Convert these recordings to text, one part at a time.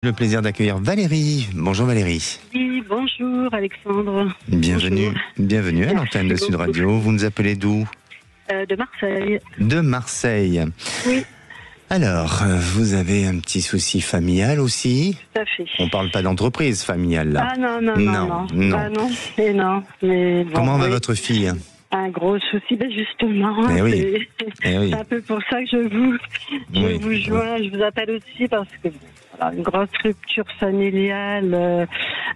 Le plaisir d'accueillir Valérie. Bonjour Valérie. Oui, bonjour Alexandre. Bienvenue, Bonjour. bienvenue à l'antenne de Sud Radio. Vous nous appelez d'où? De Marseille. De Marseille. Oui. Alors, vous avez un petit souci familial aussi? Tout à fait. On parle pas d'entreprise familiale là. Ah non. Non. Ah non, et non. Mais bon, Comment va oui. votre fille? Un gros souci, ben justement. Eh oui. C'est un peu pour ça que je vous joins, je vous appelle aussi parce que voilà, une grosse rupture familiale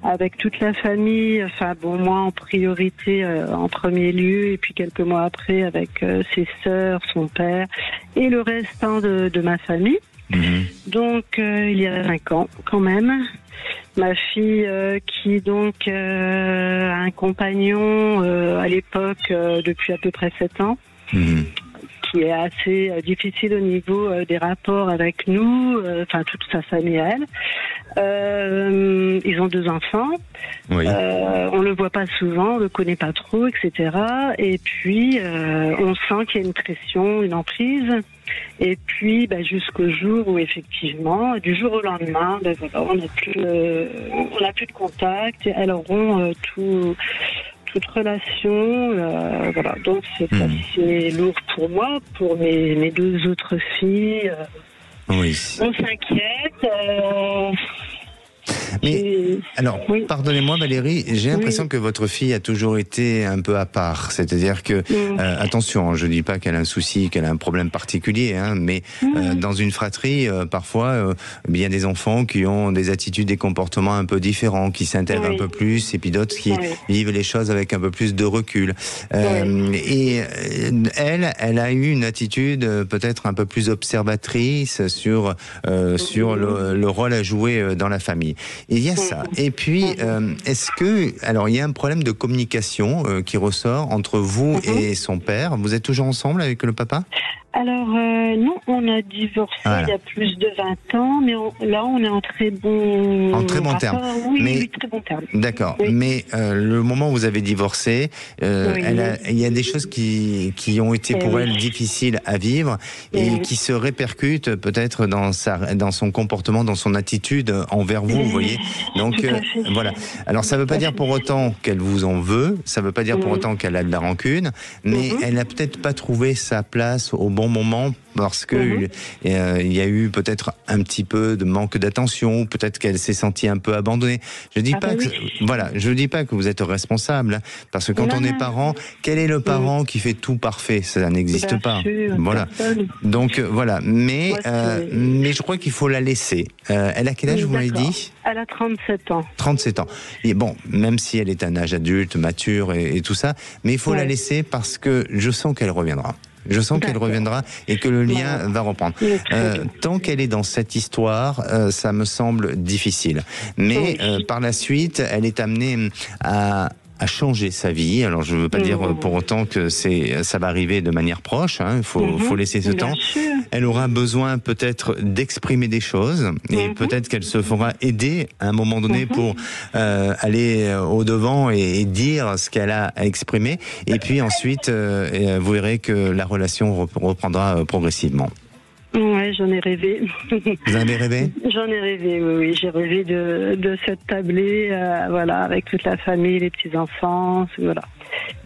avec toute la famille. Enfin bon, moi en priorité en premier lieu, et puis quelques mois après avec ses sœurs, son père et le restant de ma famille. Donc il y a 5 ans quand même. Ma fille qui donc a un compagnon à l'époque depuis à peu près 7 ans, qui est assez difficile au niveau des rapports avec nous, enfin toute sa famille à elle. Ils ont 2 enfants. Oui. On le voit pas souvent, on le connaît pas trop, etc. Et puis on sent qu'il y a une pression, une emprise. Et puis jusqu'au jour où effectivement, du jour au lendemain, voilà, on n'a plus de contact. Elles auront toute relation, voilà. Donc c'est assez lourd pour moi, pour mes 2 autres filles. Oui. On s'inquiète. Mais alors, oui. Pardonnez-moi Valérie, j'ai l'impression que votre fille a toujours été un peu à part. C'est-à-dire que, attention, je dis pas qu'elle a un souci, qu'elle a un problème particulier, hein, mais dans une fratrie, parfois, il y a des enfants qui ont des attitudes, des comportements un peu différents, qui s'intègrent un peu plus, et puis d'autres qui vivent les choses avec un peu plus de recul. Et elle a eu une attitude peut-être un peu plus observatrice sur le rôle à jouer dans la famille. Il y a ça. Et puis, est-ce que... Alors, il y a un problème de communication qui ressort entre vous et son père. Vous êtes toujours ensemble avec le papa? Alors, non, on a divorcé il y a plus de 20 ans, mais là, on est en très bon... En très bon terme. Oui, très bon terme. D'accord. Oui. Mais le moment où vous avez divorcé, il y a des choses qui ont été pour elle difficiles à vivre et qui se répercutent peut-être dans son comportement, dans son attitude envers vous, vous voyez. Donc, voilà. Alors, ça ne veut pas dire pour autant qu'elle vous en veut, ça ne veut pas dire pour autant qu'elle a de la rancune, mais elle n'a peut-être pas trouvé sa place au bon moment parce que il y a eu peut-être un petit peu de manque d'attention, peut-être qu'elle s'est sentie un peu abandonnée. Je dis pas que voilà, je dis pas que vous êtes responsable, parce que quand on est parent, quel est le parent qui fait tout parfait? Ça n'existe pas. Voilà. Donc voilà, mais je crois qu'il faut la laisser. Elle a quel âge, vous m'avez dit? Elle a 37 ans. 37 ans. Et bon, même si elle est un âge adulte, mature et tout ça, mais il faut la laisser parce que je sens qu'elle reviendra. Je sens qu'elle reviendra et que le lien va reprendre. Tant qu'elle est dans cette histoire, ça me semble difficile. Mais par la suite, elle est amenée à changer sa vie. Alors je ne veux pas dire pour autant que ça va arriver de manière proche, hein. Il faut laisser ce temps. Elle aura besoin peut-être d'exprimer des choses et peut-être qu'elle se fera aider à un moment donné pour aller au-devant et dire ce qu'elle a à exprimer. Et puis ensuite, vous verrez que la relation reprendra progressivement. Ouais, j'en ai rêvé. Vous en avez rêvé? J'en ai rêvé, oui. J'ai rêvé de cette tablée, voilà, avec toute la famille, les petits-enfants, voilà.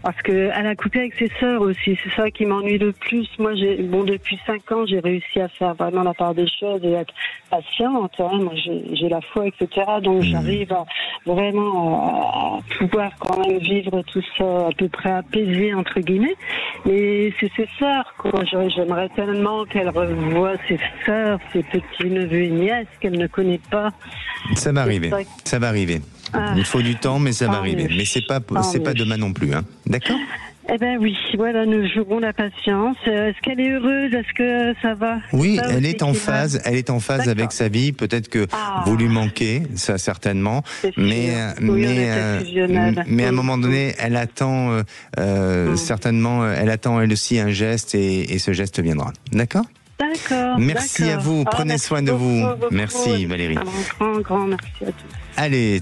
Parce que elle a coupé avec ses sœurs aussi, c'est ça qui m'ennuie le plus. Moi, depuis 5 ans, j'ai réussi à faire vraiment la part des choses et être patiente. Hein. Moi, j'ai la foi, etc. Donc, j'arrive à pouvoir quand même vivre tout ça à peu près apaisé, entre guillemets. Mais c'est ses sœurs, quoi. J'aimerais tellement qu'elle revoie ses sœurs, ses petits-neveux et nièces qu'elle ne connaît pas. Ça va arriver, ça va arriver. Il faut du temps, mais ça va arriver. Mais c'est pas demain non plus, hein. D'accord? Eh ben oui, voilà, nous jouons la patience. Est-ce qu'elle est heureuse? Est-ce que ça va? Oui, elle est en phase. Elle est en phase avec sa vie. Peut-être que vous lui manquez, ça certainement. Mais à un moment donné, elle attend certainement. Elle attend elle aussi un geste et ce geste viendra. D'accord? D'accord. Merci à vous. Prenez soin de vous. Merci Valérie. Un grand merci à tous. Allez.